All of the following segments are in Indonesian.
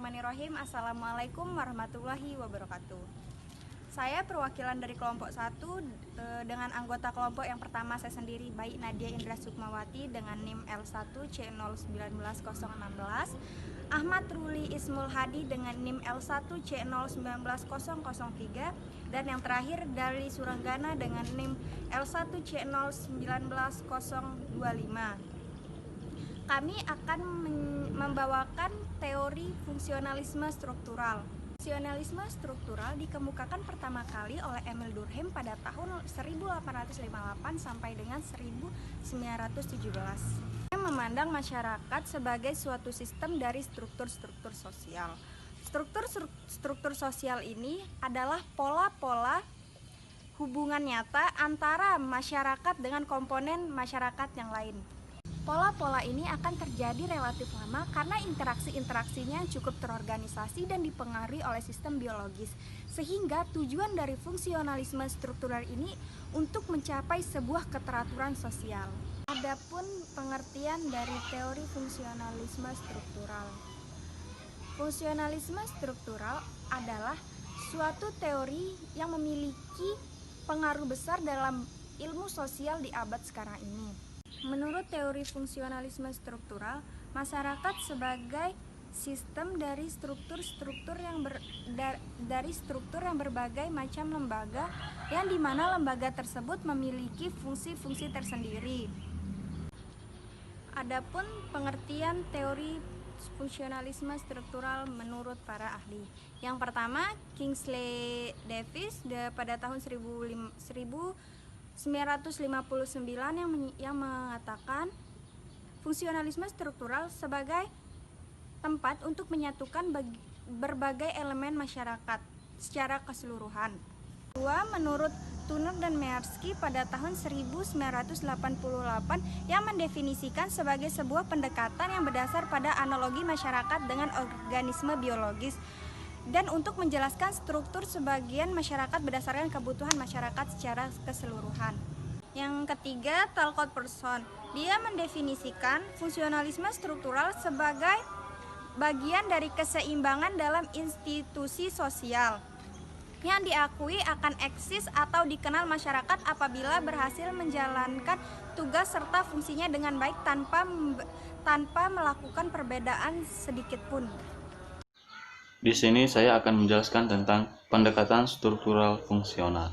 Bismillahirrahmanirrahim. Assalamualaikum warahmatullahi wabarakatuh. Saya perwakilan dari kelompok 1 dengan anggota kelompok yang pertama saya sendiri, Baik Nadia Indra Sukmawati dengan NIM L1C019016, Ahmad Ruli Ismul Hadi dengan NIM L1C019003, dan yang terakhir dari Suranggana dengan NIM L1C019025. Kami akan membawakan teori fungsionalisme struktural. Fungsionalisme struktural dikemukakan pertama kali oleh Emil Durkheim pada tahun 1858 sampai dengan 1917. Dia memandang masyarakat sebagai suatu sistem dari struktur-struktur sosial. Struktur sosial ini adalah pola-pola hubungan nyata antara masyarakat dengan komponen masyarakat yang lain. Pola-pola ini akan terjadi relatif lama karena interaksi-interaksinya cukup terorganisasi dan dipengaruhi oleh sistem biologis, sehingga tujuan dari fungsionalisme struktural ini untuk mencapai sebuah keteraturan sosial. Adapun pengertian dari teori fungsionalisme struktural. Fungsionalisme struktural adalah suatu teori yang memiliki pengaruh besar dalam ilmu sosial di abad sekarang ini. Menurut teori fungsionalisme struktural, masyarakat sebagai sistem dari struktur yang berbagai macam lembaga, yang dimana lembaga tersebut memiliki fungsi-fungsi tersendiri. Adapun pengertian teori fungsionalisme struktural menurut para ahli. Yang pertama, Kingsley Davis pada tahun 1959 yang mengatakan fungsionalisme struktural sebagai tempat untuk menyatukan berbagai elemen masyarakat secara keseluruhan. Kedua, menurut Turner dan Maerski pada tahun 1988 yang mendefinisikan sebagai sebuah pendekatan yang berdasar pada analogi masyarakat dengan organisme biologis, dan untuk menjelaskan struktur sebagian masyarakat berdasarkan kebutuhan masyarakat secara keseluruhan. Yang ketiga, Talcott Person. Dia mendefinisikan fungsionalisme struktural sebagai bagian dari keseimbangan dalam institusi sosial yang diakui akan eksis atau dikenal masyarakat apabila berhasil menjalankan tugas serta fungsinya dengan baik tanpa melakukan perbedaan sedikit pun. Di sini saya akan menjelaskan tentang pendekatan struktural fungsional.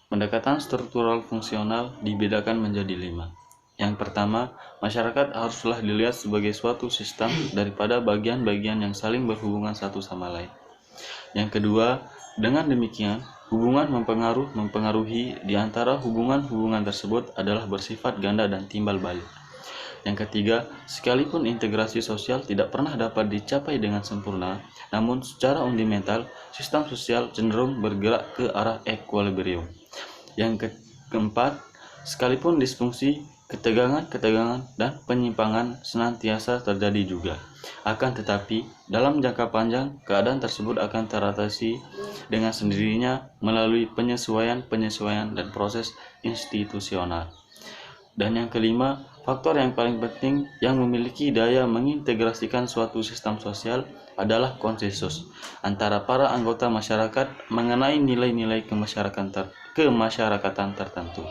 Pendekatan struktural fungsional dibedakan menjadi 5. Yang pertama, masyarakat haruslah dilihat sebagai suatu sistem daripada bagian-bagian yang saling berhubungan satu sama lain. Yang kedua, dengan demikian, hubungan mempengaruhi di antara hubungan-hubungan tersebut adalah bersifat ganda dan timbal balik. Yang ketiga, sekalipun integrasi sosial tidak pernah dapat dicapai dengan sempurna, namun secara fundamental, sistem sosial cenderung bergerak ke arah equilibrium. Yang keempat, sekalipun disfungsi, ketegangan, dan penyimpangan senantiasa terjadi juga. Akan tetapi, dalam jangka panjang, keadaan tersebut akan teratasi dengan sendirinya melalui penyesuaian dan proses institusional. Dan yang kelima, faktor yang paling penting yang memiliki daya mengintegrasikan suatu sistem sosial adalah konsensus antara para anggota masyarakat mengenai nilai-nilai kemasyarakatan tertentu.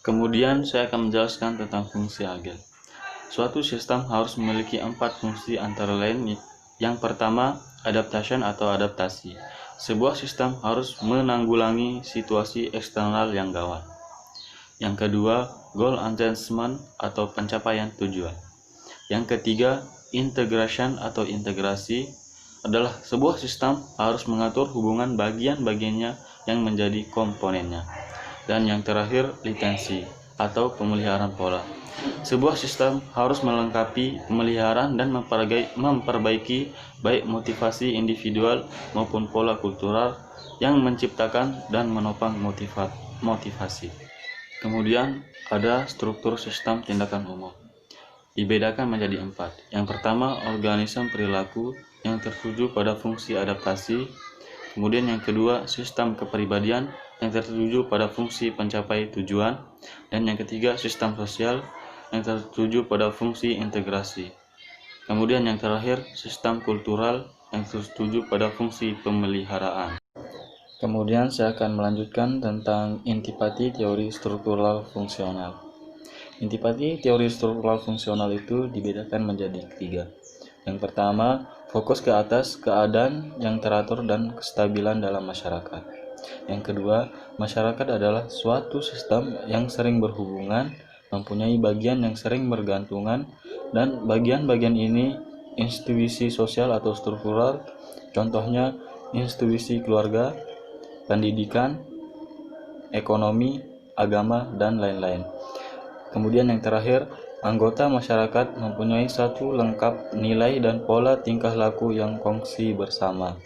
Kemudian saya akan menjelaskan tentang fungsi Hegel. Suatu sistem harus memiliki 4 fungsi antara lain. Yang pertama, adaptation atau adaptasi. Sebuah sistem harus menanggulangi situasi eksternal yang gawat. Yang kedua, goal attainment atau pencapaian tujuan. Yang ketiga, integration atau integrasi adalah sebuah sistem harus mengatur hubungan bagian-bagiannya yang menjadi komponennya. Dan yang terakhir, retention atau pemeliharaan pola. Sebuah sistem harus melengkapi, pemeliharaan dan memperbaiki baik motivasi individual maupun pola kultural yang menciptakan dan menopang motivasi. Kemudian ada struktur sistem tindakan umum. Dibedakan menjadi 4. Yang pertama, organisme perilaku yang tertuju pada fungsi adaptasi. Kemudian yang kedua, sistem kepribadian yang tertuju pada fungsi pencapai tujuan. Dan yang ketiga, sistem sosial yang tertuju pada fungsi integrasi. Kemudian yang terakhir, sistem kultural yang setuju pada fungsi pemeliharaan. Kemudian saya akan melanjutkan tentang intipati teori struktural fungsional. Intipati teori struktural fungsional itu dibedakan menjadi 3. Yang pertama, fokus ke atas keadaan yang teratur dan kestabilan dalam masyarakat. Yang kedua, masyarakat adalah suatu sistem yang sering berhubungan, mempunyai bagian yang sering bergantungan, dan bagian-bagian ini institusi sosial atau struktural, contohnya institusi keluarga, pendidikan, ekonomi, agama, dan lain-lain. Kemudian yang terakhir, anggota masyarakat mempunyai satu lengkap nilai dan pola tingkah laku yang kongsi bersama.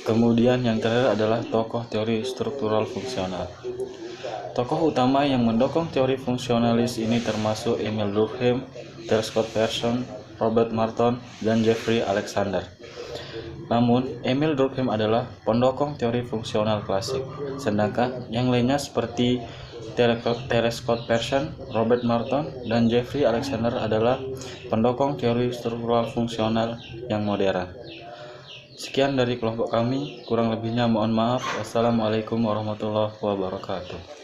Kemudian yang terakhir adalah tokoh teori struktural fungsional. Tokoh utama yang mendukung teori fungsionalis ini termasuk Emil Durkheim, T. Scott Pearson, Robert Merton, dan Jeffrey Alexander. Namun, Emil Durkheim adalah pendukung teori fungsional klasik, sedangkan yang lainnya seperti T. Scott Pearson, Robert Merton, dan Jeffrey Alexander adalah pendukung teori struktural fungsional yang modern. Sekian dari kelompok kami, kurang lebihnya mohon maaf. Wassalamualaikum warahmatullahi wabarakatuh.